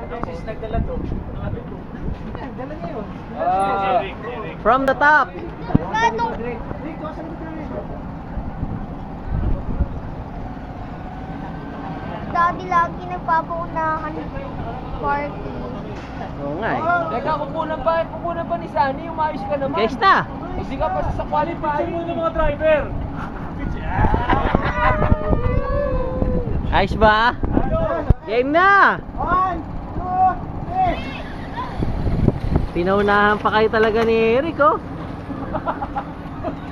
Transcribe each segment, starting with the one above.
Sis nagdala to. Nagdala niya yun. From the top. Dati lagi nagpapaunahan party. Oo nga eh. Teka, kukunan pa ni Sunny, umayos ka naman. Guys na. Hindi ka pa sa qualify. Mo ng mga driver. Ayos ba? Game na. 1, 2, 3. Pinaunahan pa kayo talaga ni Eric, oh.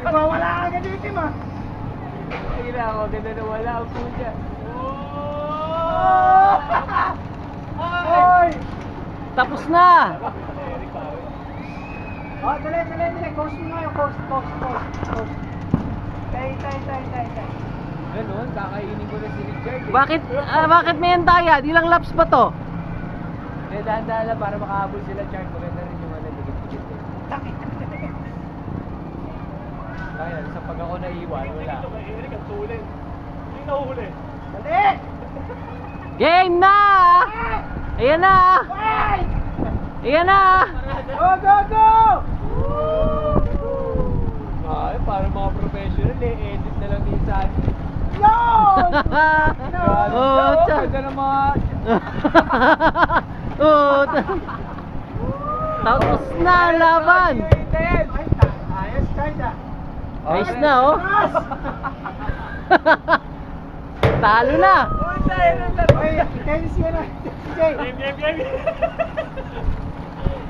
Wala ka dito, ma. Ayun ako, ganda na wala ang punya. Hoy! Tapos na. Oh, dali. Coast mo nga yung coast. Tay. Ganun, kakainin ko na si Richard. Bakit may andaya? Di lang laps ba to? Eh, dahan-dahan lang para makahabol sila, Chard. Maganda rin yung dikit-dikit. Kaya, sa pag ako naiwan, wala. Eric, ang tulin. Hindi nahuhuli. Dali! Game na. Ayan na. Ayan na. Go! Ay, parang mga professional edit na lang din sa atin. Oh, Ganda na mga... Oh, tapos na ang laban. Ayos, China. Ayos na, oh. Talo na. Ay, tennis yan na. Game.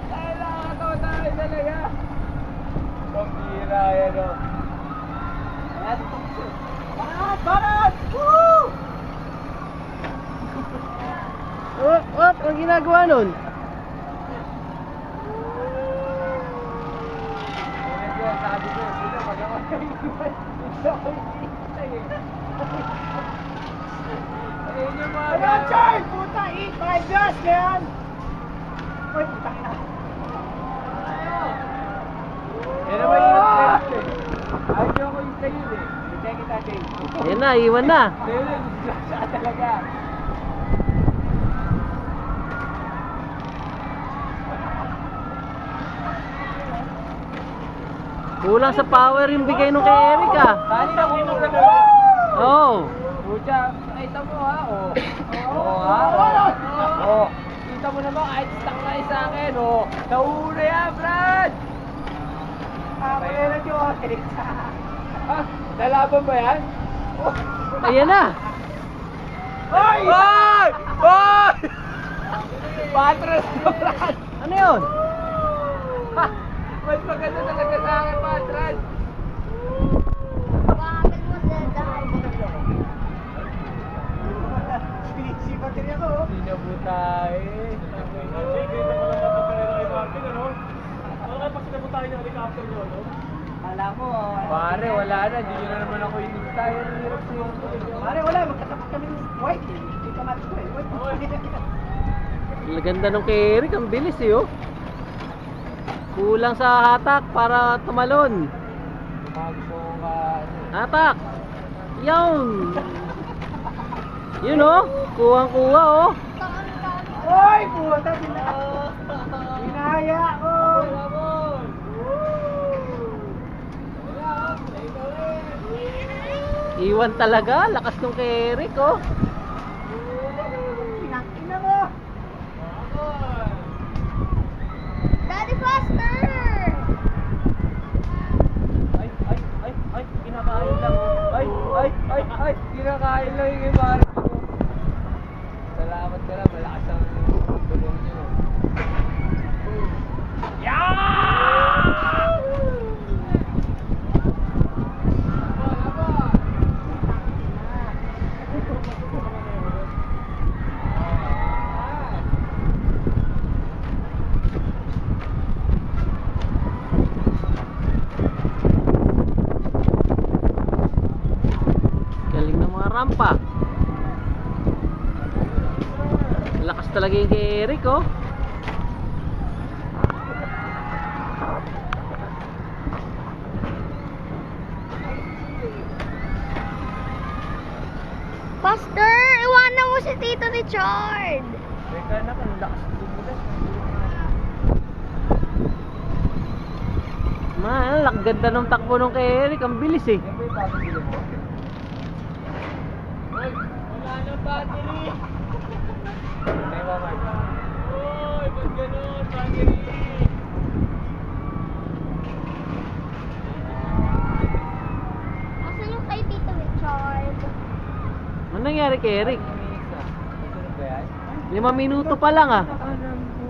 Ay, nakakatawa tayo talaga. Pambira yan, oh. Barat! Woo! What? Ang ginagawa nun? Sabi ko, sino pag ako naiiwan, gusto ko ikitay eh. Ayun yung mga... Ayan, Charles! Puta, eat my gas, man! Uy, puta ka na. Yan naman yung sense eh. Ayaw ko yung sa'yo eh. Hintay kita, Dave. Ayan na, iwan na. Ayun na, siya talaga. Kulang sa power yung bigay nung kay Eric, ah. Kali na kung ka na ba? Oh. Pucha, nakita mo ha, oh. Oh. Kita mo naman, kahit stuck na sa akin, oh. Nauna yan, Brad! Kaya na yung Eric. Ah, nalaban ba yan? Ayan na. Hoy! Patras na, Brad! Ano yun? Mas maganda talaga sa akin, Patras! Bakit mo dadahan? Si baterya ko, oh. Sinabutay. Kala mo, Pare, wala na. Di nyo na naman ako inintay. Ang hirap siya. pare wala, magkatapat kami ng white eh. Hindi ka match ko eh. Ang ganda nung kay Eric, ang bilis eh, oh. Kulang sa hatak para tumalon. Gusto ka... Hatak! Yun! Yun, oh. Kuhang-kuha, oh. Hoy, puta, hinaya ko. Iwan talaga. Lakas nung kay Eric, oh. Pinakina mo. Daddy, faster! Ay, kinakain lang. Ay, kinakain lang yung ibarat ko. Salamat ka lang, malakas ang tulong nyo. Galing ng mga rampa. Lakas talaga yung kay Eric, oh. Faster! Iwanan mo si Tito Richard! Teka na, ang lakas dumulas. Man, ganda ng takbo nung kay Eric. Ang bilis eh. Yan ba yung battery mo? Ay, wala na battery! Tayo ba, Mark? Uy, ba't ganun? Battery! Asan yung kay Tito Richard? Ano nangyari kay Eric? Ano yung isa? Nagsunod ba yan? 5 minuto pa lang ah. Alam ko.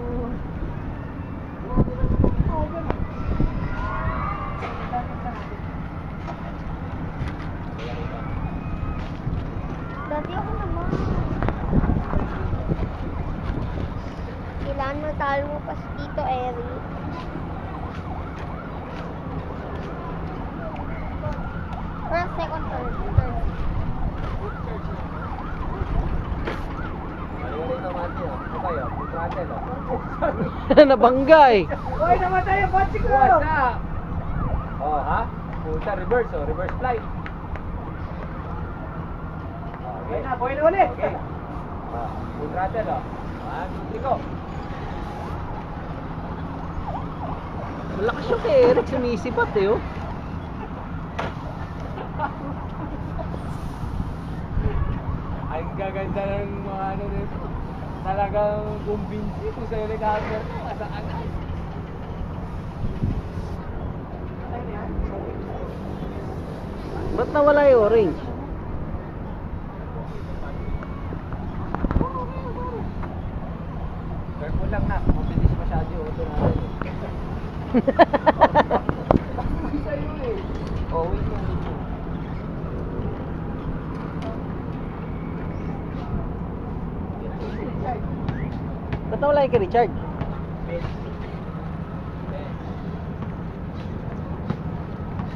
Dati ako naman. Kailangan matalo mo pa si Tito Eric. First, second, third. Ano yung tomate, oh? Ano kayo? Yung throttle, oh? Nabangga eh. Uy, namatay ang kotse ko! What's up? Oh, ha? Puta, reverse, oh. Reverse flight. Okay na, buhay na ulit! Okay. Ah, full throttle, oh. 1, 2, 3, go. Malakas yung kay Eric. Sumisipat eh oh. Ang gaganda ng mga ano nito. Talagang kumbinsi kung sa'yo nag-hammer ko. Asa-agad. Ba't nawala yung orange? Careful lang na. Mabilis masyado yung auto natin. Sa'yo eh. Oh, wait lang. Ba't nawala yung kay Richard?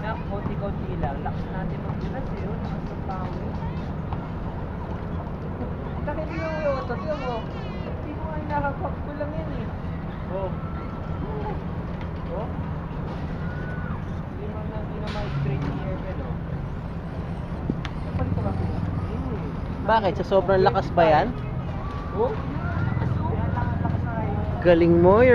Na, konti-konti lang. Lakas natin magbulas eh. Oh. Lakas ng power. Bakit hindi mo yung auto? Tiyo mo. Hindi mo ay nakakwak ko lang yan eh. Oh. Oh. Hindi na ma-straight yung airpen oh. Napalit ka ba? Bakit? Sa sobrang lakas ba yan? Oh? Galing mo,